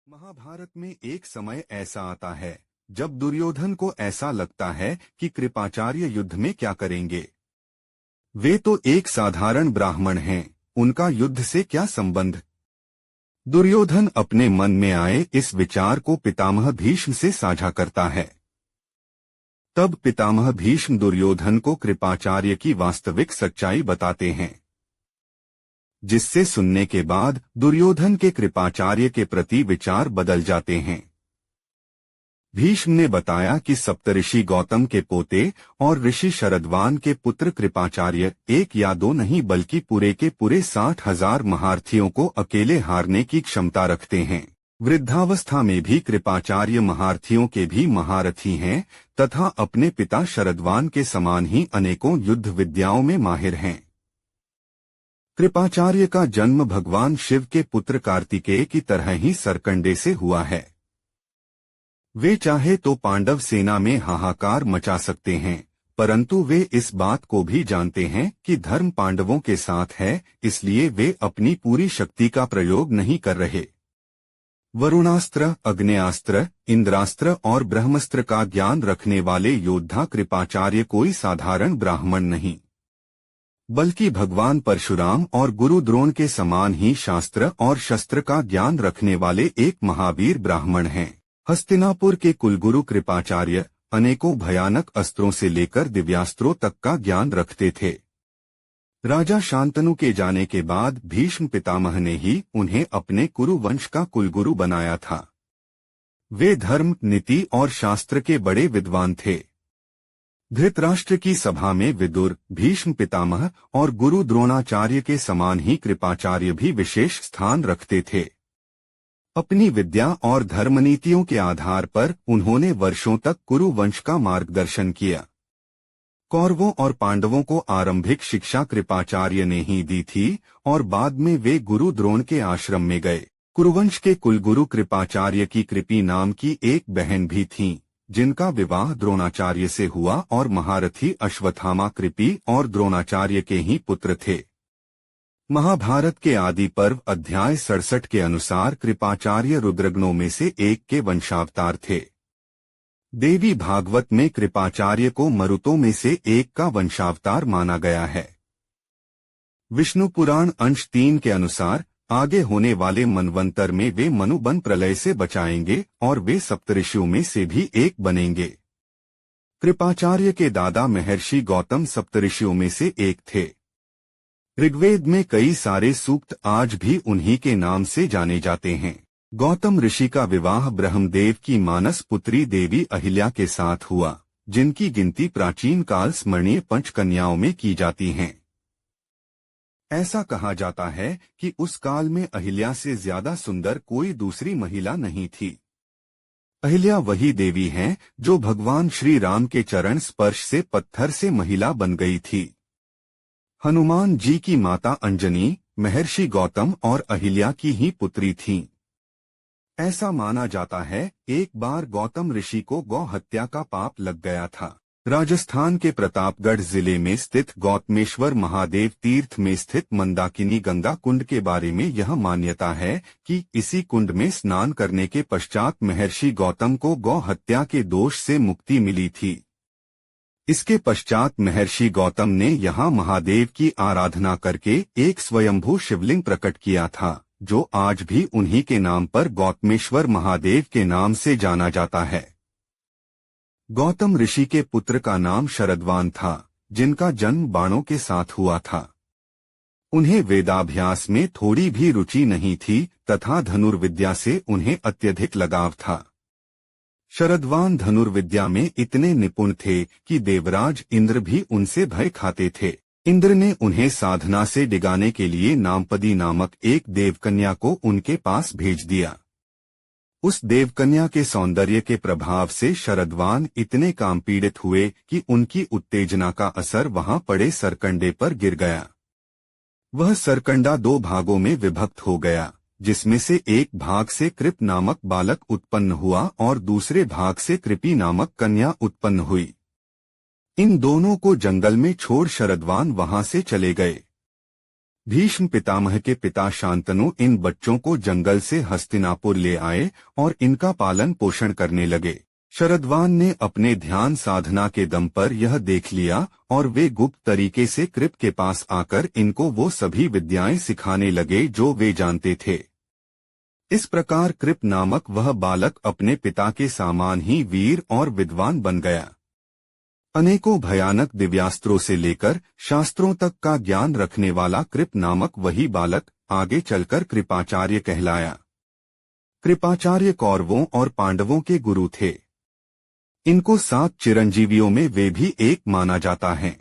महाभारत में एक समय ऐसा आता है जब दुर्योधन को ऐसा लगता है कि कृपाचार्य युद्ध में क्या करेंगे। वे तो एक साधारण ब्राह्मण हैं, उनका युद्ध से क्या संबंध। दुर्योधन अपने मन में आए इस विचार को पितामह भीष्म से साझा करता है। तब पितामह भीष्म दुर्योधन को कृपाचार्य की वास्तविक सच्चाई बताते हैं, जिससे सुनने के बाद दुर्योधन के कृपाचार्य के प्रति विचार बदल जाते हैं। भीष्म ने बताया कि सप्तऋषि गौतम के पोते और ऋषि शरद्वान के पुत्र कृपाचार्य एक या दो नहीं बल्कि पूरे के पूरे 60,000 महारथियों को अकेले हारने की क्षमता रखते हैं। वृद्धावस्था में भी कृपाचार्य महारथियों के भी महारथी हैं तथा अपने पिता शरद्वान के समान ही अनेकों युद्ध विद्याओं में माहिर हैं। कृपाचार्य का जन्म भगवान शिव के पुत्र कार्तिकेय की तरह ही सरकंडे से हुआ है। वे चाहे तो पांडव सेना में हाहाकार मचा सकते हैं, परंतु वे इस बात को भी जानते हैं कि धर्म पांडवों के साथ है, इसलिए वे अपनी पूरी शक्ति का प्रयोग नहीं कर रहे। वरुणास्त्र, अग्नेयास्त्र, इंद्रास्त्र और ब्रह्मास्त्र का ज्ञान रखने वाले योद्धा कृपाचार्य कोई साधारण ब्राह्मण नहीं, बल्कि भगवान परशुराम और गुरु द्रोण के समान ही शास्त्र और शस्त्र का ज्ञान रखने वाले एक महावीर ब्राह्मण हैं। हस्तिनापुर के कुलगुरु कृपाचार्य अनेकों भयानक अस्त्रों से लेकर दिव्यास्त्रों तक का ज्ञान रखते थे। राजा शांतनु के जाने के बाद भीष्म पितामह ने ही उन्हें अपने कुरु वंश का कुलगुरु बनाया था। वे धर्म, नीति और शास्त्र के बड़े विद्वान थे। धृतराष्ट्र की सभा में विदुर, भीष्म पितामह और गुरु द्रोणाचार्य के समान ही कृपाचार्य भी विशेष स्थान रखते थे। अपनी विद्या और धर्मनीतियों के आधार पर उन्होंने वर्षों तक कुरु वंश का मार्गदर्शन किया। कौरवों और पांडवों को आरंभिक शिक्षा कृपाचार्य ने ही दी थी और बाद में वे गुरु द्रोण के आश्रम में गए। कुरुवंश के कुलगुरु कृपाचार्य की कृपी नाम की एक बहन भी थी, जिनका विवाह द्रोणाचार्य से हुआ और महारथी अश्वत्थामा कृपी और द्रोणाचार्य के ही पुत्र थे। महाभारत के आदि पर्व अध्याय 67 के अनुसार कृपाचार्य रुद्रगणों में से एक के वंशावतार थे। देवी भागवत में कृपाचार्य को मरुतों में से एक का वंशावतार माना गया है। विष्णु पुराण अंश 3 के अनुसार आगे होने वाले मनवंतर में वे मनुबन प्रलय से बचाएंगे और वे सप्तऋषियों में से भी एक बनेंगे। कृपाचार्य के दादा महर्षि गौतम सप्तऋषियों में से एक थे। ऋग्वेद में कई सारे सूक्त आज भी उन्हीं के नाम से जाने जाते हैं। गौतम ऋषि का विवाह ब्रह्मदेव की मानस पुत्री देवी अहिल्या के साथ हुआ, जिनकी गिनती प्राचीन काल स्मरणीय पंचकन्याओं में की जाती हैं। ऐसा कहा जाता है कि उस काल में अहिल्या से ज्यादा सुंदर कोई दूसरी महिला नहीं थी। अहिल्या वही देवी हैं जो भगवान श्री राम के चरण स्पर्श से पत्थर से महिला बन गई थी। हनुमान जी की माता अंजनी महर्षि गौतम और अहिल्या की ही पुत्री थीं। ऐसा माना जाता है एक बार गौतम ऋषि को गौ हत्या का पाप लग गया था। राजस्थान के प्रतापगढ़ जिले में स्थित गौतमेश्वर महादेव तीर्थ में स्थित मंदाकिनी गंगा कुंड के बारे में यह मान्यता है कि इसी कुंड में स्नान करने के पश्चात महर्षि गौतम को गौ हत्या के दोष से मुक्ति मिली थी। इसके पश्चात महर्षि गौतम ने यहाँ महादेव की आराधना करके एक स्वयंभू शिवलिंग प्रकट किया था, जो आज भी उन्हीं के नाम पर गौतमेश्वर महादेव के नाम से जाना जाता है। गौतम ऋषि के पुत्र का नाम शरद्वान था, जिनका जन्म बाणों के साथ हुआ था। उन्हें वेदाभ्यास में थोड़ी भी रुचि नहीं थी तथा धनुर्विद्या से उन्हें अत्यधिक लगाव था। शरद्वान धनुर्विद्या में इतने निपुण थे कि देवराज इंद्र भी उनसे भय खाते थे। इंद्र ने उन्हें साधना से डिगाने के लिए नामपदी नामक एक देवकन्या को उनके पास भेज दिया। उस देवकन्या के सौंदर्य के प्रभाव से शरद्वान इतने कामपीड़ित हुए कि उनकी उत्तेजना का असर वहां पड़े सरकंडे पर गिर गया। वह सरकंडा 2 भागों में विभक्त हो गया, जिसमें से एक भाग से कृप नामक बालक उत्पन्न हुआ और दूसरे भाग से कृपी नामक कन्या उत्पन्न हुई। इन दोनों को जंगल में छोड़ शरद्वान वहां से चले गए। भीष्म पितामह के पिता शांतनु इन बच्चों को जंगल से हस्तिनापुर ले आए और इनका पालन पोषण करने लगे। शरद्वान ने अपने ध्यान साधना के दम पर यह देख लिया और वे गुप्त तरीके से कृप के पास आकर इनको वो सभी विद्याएं सिखाने लगे जो वे जानते थे। इस प्रकार कृप नामक वह बालक अपने पिता के समान ही वीर और विद्वान बन गया। अनेकों भयानक दिव्यास्त्रों से लेकर शास्त्रों तक का ज्ञान रखने वाला कृप नामक वही बालक आगे चलकर कृपाचार्य कहलाया। कृपाचार्य कौरवों और पांडवों के गुरु थे। इनको 7 चिरंजीवियों में वे भी एक माना जाता है।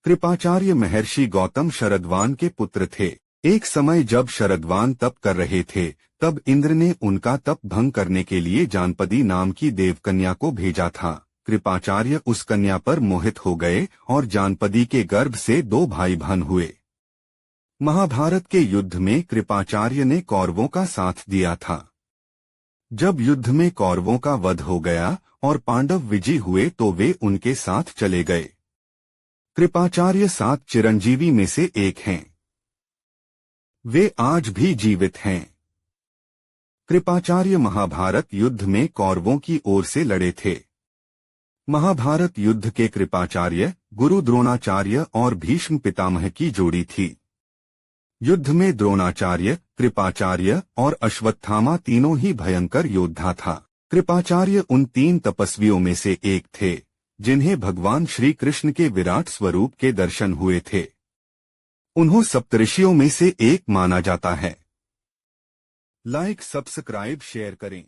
कृपाचार्य महर्षि गौतम शरद्वान के पुत्र थे। एक समय जब शरद्वान तप कर रहे थे, तब इंद्र ने उनका तप भंग करने के लिए जानपदी नाम की देवकन्या को भेजा था। कृपाचार्य उस कन्या पर मोहित हो गए और जानपदी के गर्भ से 2 भाई बहन हुए। महाभारत के युद्ध में कृपाचार्य ने कौरवों का साथ दिया था। जब युद्ध में कौरवों का वध हो गया और पांडव विजयी हुए तो वे उनके साथ चले गए। कृपाचार्य 7 चिरंजीवी में से एक हैं। वे आज भी जीवित हैं। कृपाचार्य महाभारत युद्ध में कौरवों की ओर से लड़े थे। महाभारत युद्ध के कृपाचार्य गुरु द्रोणाचार्य और भीष्म पितामह की जोड़ी थी। युद्ध में द्रोणाचार्य, कृपाचार्य और अश्वत्थामा तीनों ही भयंकर योद्धा था। कृपाचार्य उन 3 तपस्वियों में से एक थे जिन्हें भगवान श्री कृष्ण के विराट स्वरूप के दर्शन हुए थे। उन्हों सप्तऋषियों में से एक माना जाता है। लाइक, सब्सक्राइब, शेयर करें।